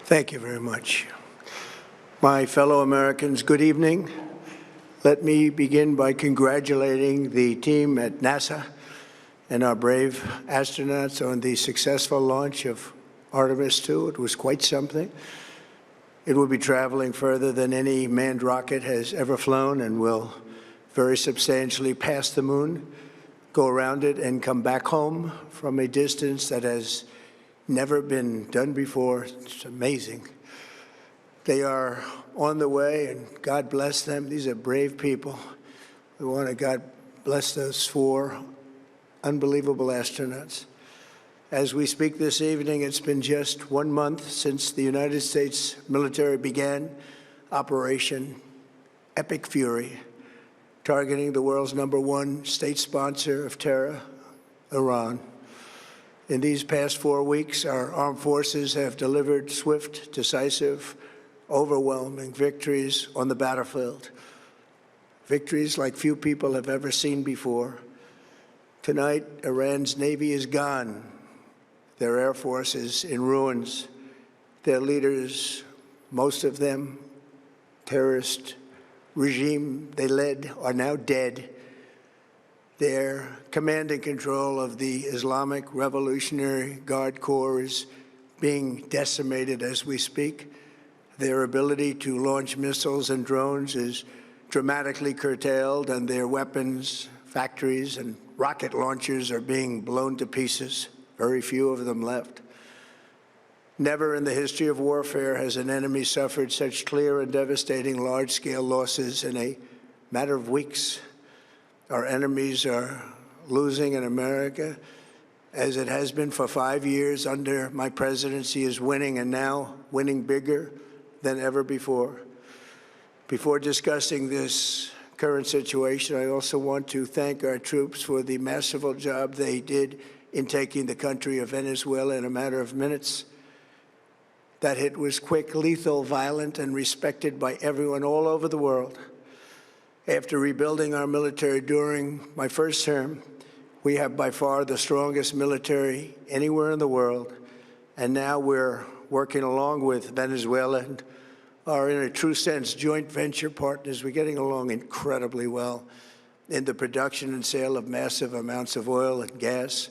Thank you very much. My fellow Americans, good evening. Let me begin by congratulating the team at NASA and our brave astronauts on the successful launch of Artemis II. It was quite something. It will be traveling further than any manned rocket has ever flown and will very substantially pass the moon, go around it, and come back home from a distance that has never been done before. It's amazing. They are on the way, and God bless them. These are brave people. We want to God bless those four unbelievable astronauts. As we speak this evening, it's been just 1 month since the United States military began Operation Epic Fury, targeting the world's #1 state sponsor of terror, Iran. In these past 4 weeks, our armed forces have delivered swift, decisive, overwhelming victories on the battlefield, victories like few people have ever seen before. Tonight, Iran's Navy is gone. Their Air Force is in ruins. Their leaders, most of them, terrorist regime they led, are now dead. Their command and control of the Islamic Revolutionary Guard Corps is being decimated as we speak. Their ability to launch missiles and drones is dramatically curtailed, and their weapons, factories, and rocket launchers are being blown to pieces. Very few of them left. Never in the history of warfare has an enemy suffered such clear and devastating large-scale losses in a matter of weeks. Our enemies are losing in America, as it has been for 5 years under my presidency, is winning, and now winning bigger than ever before. Before discussing this current situation, I also want to thank our troops for the masterful job they did in taking the country of Venezuela in a matter of minutes. That hit was quick, lethal, violent, and respected by everyone all over the world. After rebuilding our military during my first term, we have by far the strongest military anywhere in the world, and now we're working along with Venezuela and are, in a true sense, joint venture partners. We're getting along incredibly well in the production and sale of massive amounts of oil and gas,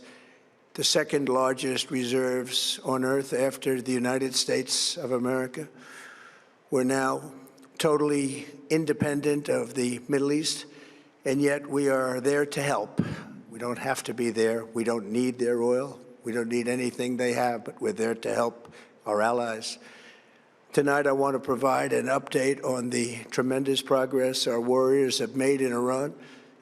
the second largest reserves on Earth after the United States of America. We're now totally independent of the Middle East, and yet we are there to help. We don't have to be there. We don't need their oil. We don't need anything they have, but we're there to help our allies. Tonight, I want to provide an update on the tremendous progress our warriors have made in Iran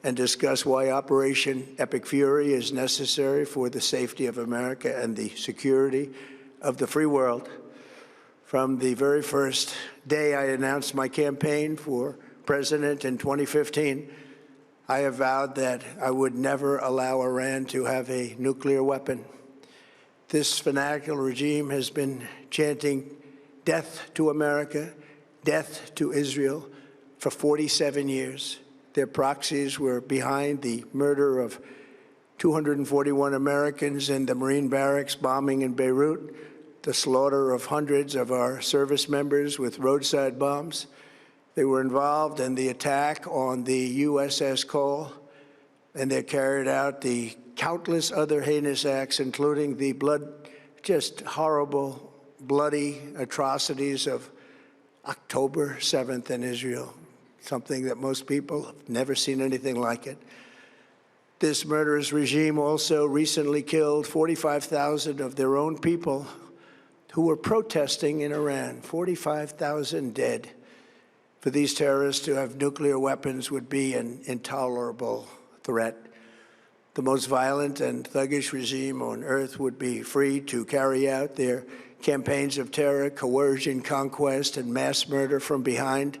and discuss why Operation Epic Fury is necessary for the safety of America and the security of the free world. From the very first day I announced my campaign for president in 2015, I have vowed that I would never allow Iran to have a nuclear weapon. This fanatical regime has been chanting death to America, death to Israel for 47 years. Their proxies were behind the murder of 241 Americans in the Marine barracks bombing in Beirut, the slaughter of hundreds of our service members with roadside bombs. They were involved in the attack on the USS Cole, and they carried out the countless other heinous acts, including the just horrible, bloody atrocities of October 7th in Israel, something that most people have never seen anything like it. This murderous regime also recently killed 45,000 of their own people who were protesting in Iran. 45,000 dead. For these terrorists to have nuclear weapons would be an intolerable threat. The most violent and thuggish regime on earth would be free to carry out their campaigns of terror, coercion, conquest, and mass murder from behind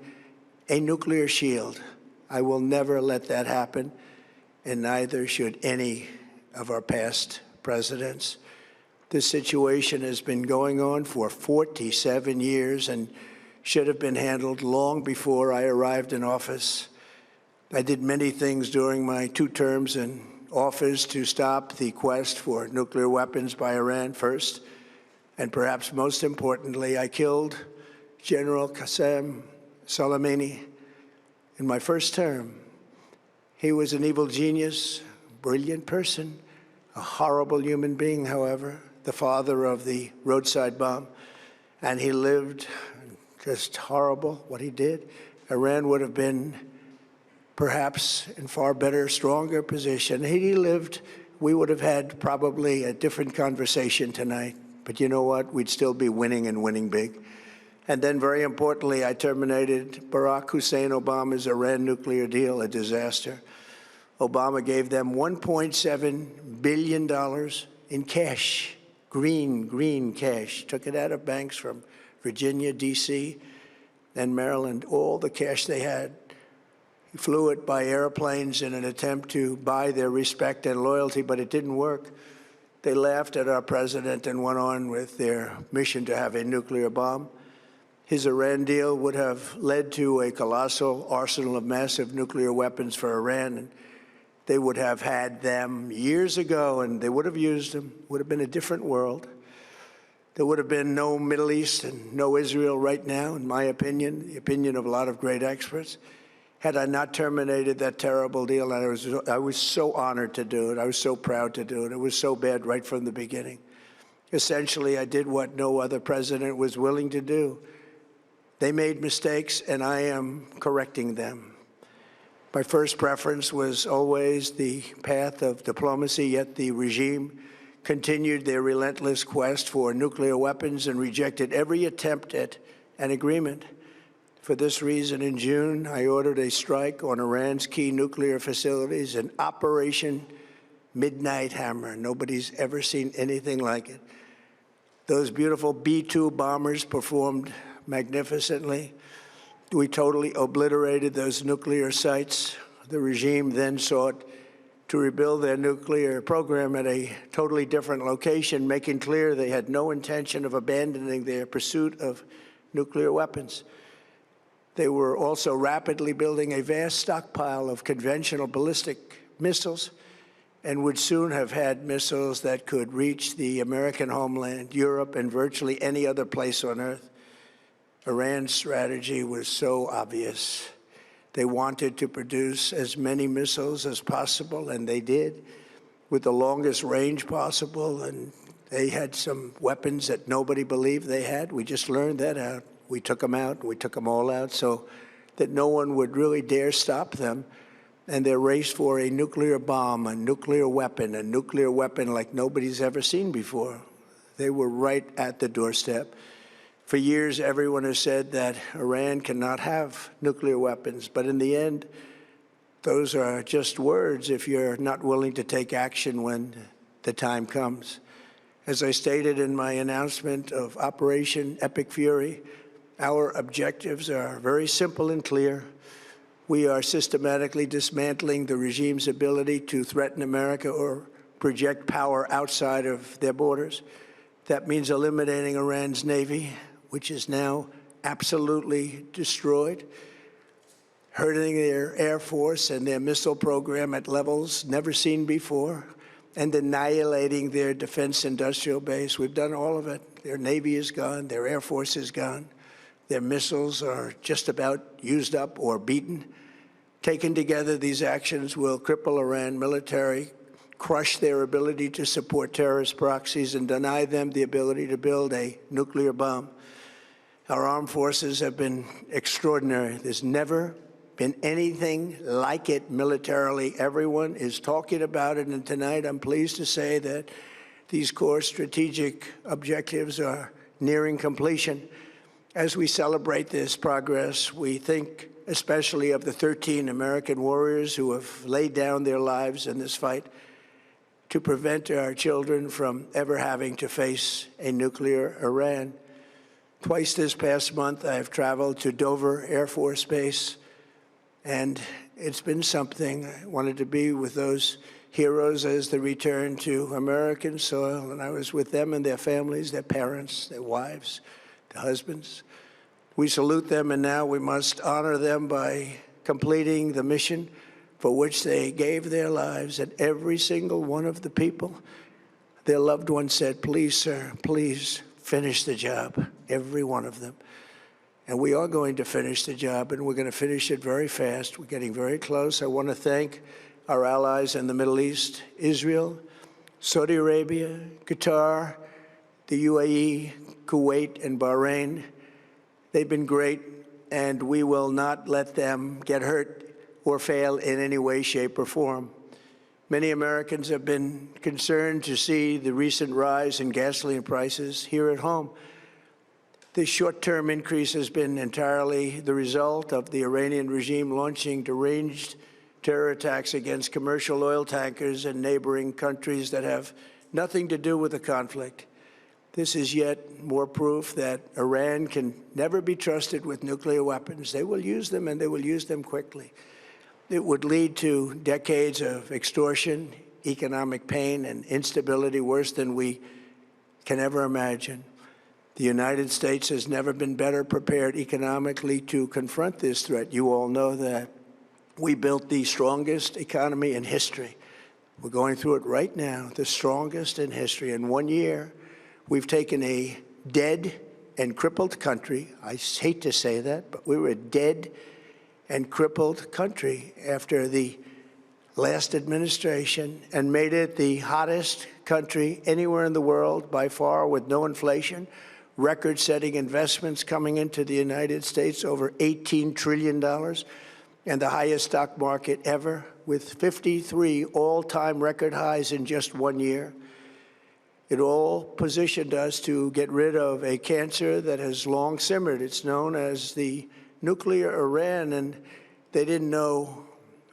a nuclear shield. I will never let that happen, and neither should any of our past presidents. This situation has been going on for 47 years and should have been handled long before I arrived in office. I did many things during my 2 terms in office to stop the quest for nuclear weapons by Iran. First, And perhaps most importantly, I killed General Qasem Soleimani in my first term. He was an evil genius, brilliant person, a horrible human being, however, the father of the roadside bomb. And he lived just horrible, what he did. Iran would have been perhaps in far better, stronger position. Had he lived, we would have had probably a different conversation tonight. But you know what? We'd still be winning and winning big. And then, very importantly, I terminated Barack Hussein Obama's Iran nuclear deal, a disaster. Obama gave them $1.7 billion in cash, green cash. Took it out of banks from Virginia, D.C., and Maryland, all the cash they had. He flew it by airplanes in an attempt to buy their respect and loyalty, but it didn't work. They laughed at our president and went on with their mission to have a nuclear bomb. His Iran deal would have led to a colossal arsenal of massive nuclear weapons for Iran, and they would have had them years ago, and they would have used them. It would have been a different world. There would have been no Middle East and no Israel right now, in my opinion, the opinion of a lot of great experts, had I not terminated that terrible deal. And I was so honored to do it. I was so proud to do it. It was so bad right from the beginning. Essentially, I did what no other president was willing to do. They made mistakes, and I am correcting them. My first preference was always the path of diplomacy, yet the regime continued their relentless quest for nuclear weapons and rejected every attempt at an agreement. For this reason, in June, I ordered a strike on Iran's key nuclear facilities, an Operation Midnight Hammer. Nobody's ever seen anything like it. Those beautiful B-2 bombers performed magnificently. We totally obliterated those nuclear sites. The regime then sought to rebuild their nuclear program at a totally different location, making clear they had no intention of abandoning their pursuit of nuclear weapons. They were also rapidly building a vast stockpile of conventional ballistic missiles and would soon have had missiles that could reach the American homeland, Europe, and virtually any other place on Earth. Iran's strategy was so obvious. They wanted to produce as many missiles as possible, and they did, with the longest range possible, and they had some weapons that nobody believed they had. We just learned that out. We took them out. We took them all out so that no one would really dare stop them. And their race for a nuclear bomb, a nuclear weapon like nobody's ever seen before. They were right at the doorstep. For years, everyone has said that Iran cannot have nuclear weapons. But in the end, those are just words if you're not willing to take action when the time comes. As I stated in my announcement of Operation Epic Fury, our objectives are very simple and clear. We are systematically dismantling the regime's ability to threaten America or project power outside of their borders. That means eliminating Iran's Navy, which is now absolutely destroyed, hurting their Air Force and their missile program at levels never seen before, and annihilating their defense industrial base. We've done all of it. Their Navy is gone. Their Air Force is gone. Their missiles are just about used up or beaten. Taken together, these actions will cripple Iran military, crush their ability to support terrorist proxies, and deny them the ability to build a nuclear bomb. Our armed forces have been extraordinary. There's never been anything like it militarily. Everyone is talking about it, and tonight I'm pleased to say that these core strategic objectives are nearing completion. As we celebrate this progress, we think especially of the 13 American warriors who have laid down their lives in this fight to prevent our children from ever having to face a nuclear Iran. Twice this past month, I've traveled to Dover Air Force Base, and it's been something. I wanted to be with those heroes as they return to American soil, and I was with them and their families, their parents, their wives, their husbands. We salute them, and now we must honor them by completing the mission for which they gave their lives. And every single one of the people, their loved ones said, "Please, sir, please finish the job, every one of them. And we are going to finish the job, and we're going to finish it very fast. We're getting very close. I want to thank our allies in the Middle East, Israel, Saudi Arabia, Qatar, the UAE, Kuwait, and Bahrain. They've been great, and we will not let them get hurt or fail in any way, shape, or form. Many Americans have been concerned to see the recent rise in gasoline prices here at home. This short-term increase has been entirely the result of the Iranian regime launching deranged terror attacks against commercial oil tankers in neighboring countries that have nothing to do with the conflict. This is yet more proof that Iran can never be trusted with nuclear weapons. They will use them, and they will use them quickly. It would lead to decades of extortion, economic pain, and instability worse than we can ever imagine. The United States has never been better prepared economically to confront this threat. You all know that. We built the strongest economy in history. We're going through it right now, the strongest in history. In 1 year, we've taken a dead and crippled country. I hate to say that, but we were a dead and crippled country after the last administration and made it the hottest country anywhere in the world by far, with no inflation, record-setting investments coming into the United States, over $18 trillion, and the highest stock market ever, with 53 all-time record highs in just 1 year. It all positioned us to get rid of a cancer that has long simmered. It's known as the nuclear Iran, and they didn't know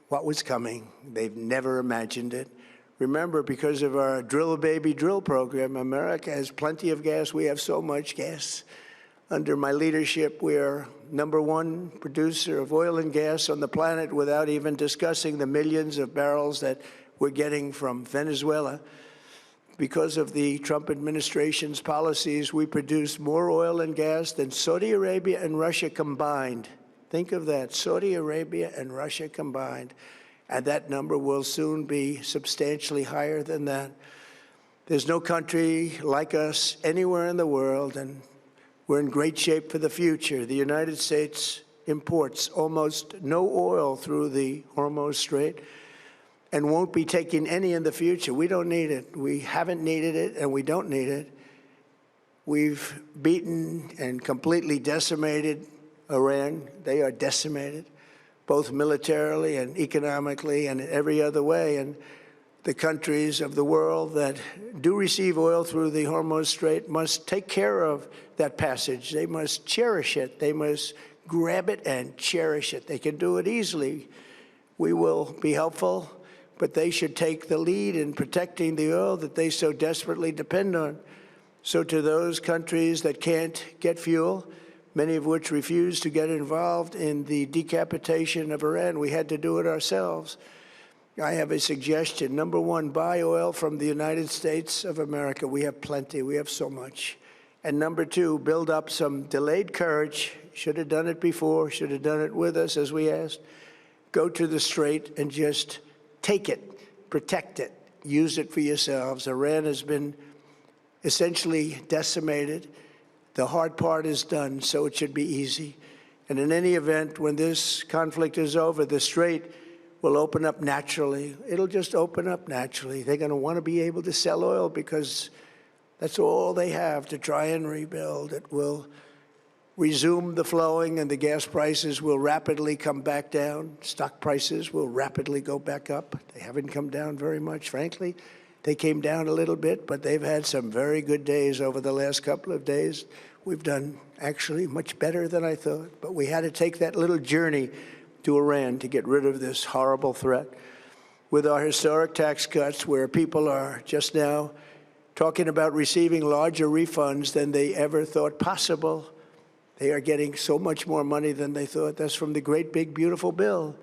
what was coming. They've never imagined it. Remember, because of our Drill Baby Drill program, America has plenty of gas. We have so much gas. Under my leadership, we are #1 producer of oil and gas on the planet, without even discussing the millions of barrels that we're getting from Venezuela. Because of the Trump administration's policies, we produce more oil and gas than Saudi Arabia and Russia combined. Think of that, Saudi Arabia and Russia combined. And that number will soon be substantially higher than that. There's no country like us anywhere in the world, and we're in great shape for the future. The United States imports almost no oil through the Hormuz Strait and won't be taking any in the future. We don't need it. We haven't needed it, and we don't need it. We've beaten and completely decimated Iran. They are decimated, both militarily and economically and in every other way. And the countries of the world that do receive oil through the Hormuz Strait must take care of that passage. They must cherish it. They must grab it and cherish it. They can do it easily. We will be helpful, but they should take the lead in protecting the oil that they so desperately depend on. So to those countries that can't get fuel, many of which refuse to get involved in the decapitation of Iran, we had to do it ourselves. I have a suggestion. #1, buy oil from the United States of America. We have plenty. We have so much. And #2, build up some delayed courage. Should have done it before. Should have done it with us, as we asked. Go to the Strait and just take it, protect it, use it for yourselves. Iran has been essentially decimated. The hard part is done, so it should be easy. And in any event, when this conflict is over, the Strait will open up naturally. It'll just open up naturally. They're going to want to be able to sell oil because that's all they have to try and rebuild. It will resume the flowing, and the gas prices will rapidly come back down. Stock prices will rapidly go back up. They haven't come down very much, frankly. They came down a little bit, but they've had some very good days over the last couple of days. We've done actually much better than I thought, but we had to take that little journey to Iran to get rid of this horrible threat. With our historic tax cuts, where people are just now talking about receiving larger refunds than they ever thought possible, they are getting so much more money than they thought. That's from the great big beautiful bill.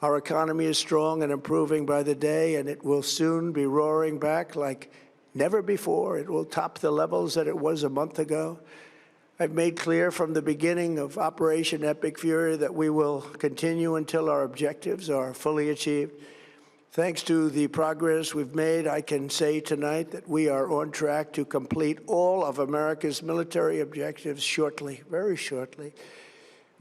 Our economy is strong and improving by the day, and it will soon be roaring back like never before. It will top the levels that it was a month ago. I've made clear from the beginning of Operation Epic Fury that we will continue until our objectives are fully achieved. Thanks to the progress we've made, I can say tonight that we are on track to complete all of America's military objectives shortly, very shortly.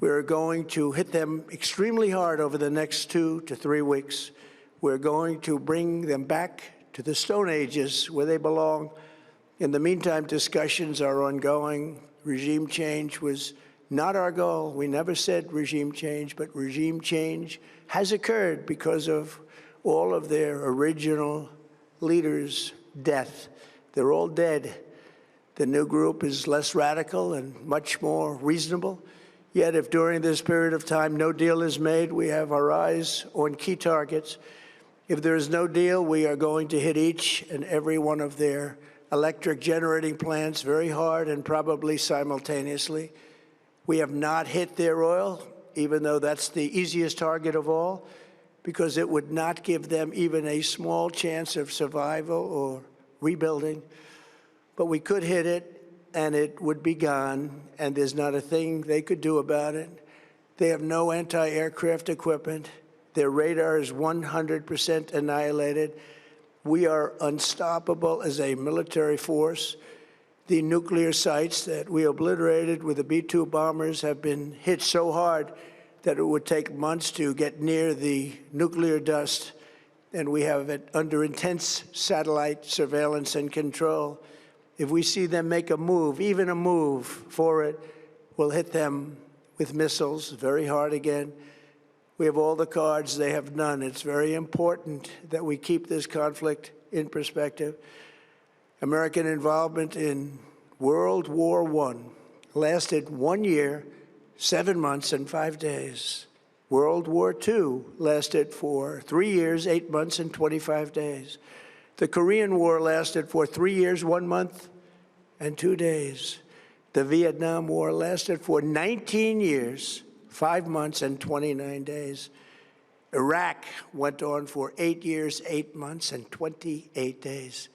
We're going to hit them extremely hard over the next 2 to 3 weeks. We're going to bring them back to the Stone Ages where they belong. In the meantime, discussions are ongoing. Regime change was not our goal. We never said regime change, but regime change has occurred because of all of their original leaders' death. They're all dead. The new group is less radical and much more reasonable. Yet if during this period of time no deal is made, we have our eyes on key targets. If there is no deal, we are going to hit each and every one of their electric generating plants very hard and probably simultaneously. We have not hit their oil, even though that's the easiest target of all, because it would not give them even a small chance of survival or rebuilding. But we could hit it, and it would be gone, and there's not a thing they could do about it. They have no anti-aircraft equipment. Their radar is 100% annihilated. We are unstoppable as a military force. The nuclear sites that we obliterated with the B-2 bombers have been hit so hard that it would take months to get near the nuclear dust, and we have it under intense satellite surveillance and control. If we see them make a move, even a move for it, we'll hit them with missiles very hard again. We have all the cards, they have none. It's very important that we keep this conflict in perspective. American involvement in World War I lasted 1 year, 7 months, and 5 days. World War II lasted for 3 years, 8 months, and 25 days. The Korean War lasted for 3 years, 1 month, and 2 days. The Vietnam War lasted for 19 years, 5 months, and 29 days. Iraq went on for 8 years, 8 months, and 28 days.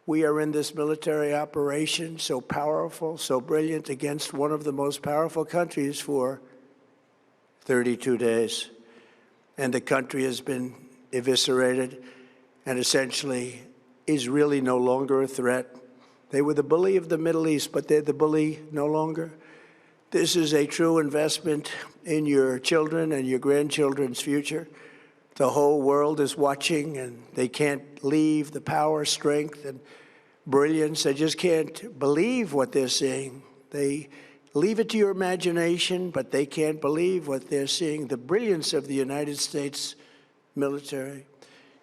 We are in this military operation, so powerful, so brilliant, against one of the most powerful countries for 32 days. And the country has been eviscerated and essentially is really no longer a threat. They were the bully of the Middle East, but they're the bully no longer. This is a true investment in your children and your grandchildren's future. The whole world is watching, and they can't leave the power, strength, and brilliance. They just can't believe what they're seeing. They leave it to your imagination, but they can't believe what they're seeing, the brilliance of the United States military.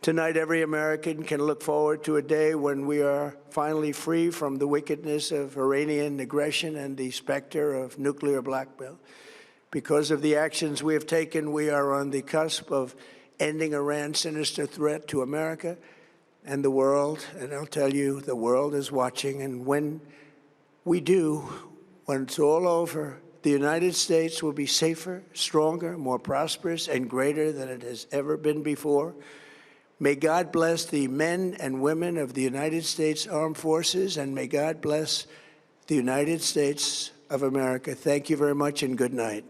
Tonight, every American can look forward to a day when we are finally free from the wickedness of Iranian aggression and the specter of nuclear blackmail. Because of the actions we have taken, we are on the cusp of ending Iran's sinister threat to America and the world. And I'll tell you, the world is watching. And when we do, when it's all over, the United States will be safer, stronger, more prosperous, and greater than it has ever been before. May God bless the men and women of the United States Armed Forces, and may God bless the United States of America. Thank you very much, and good night.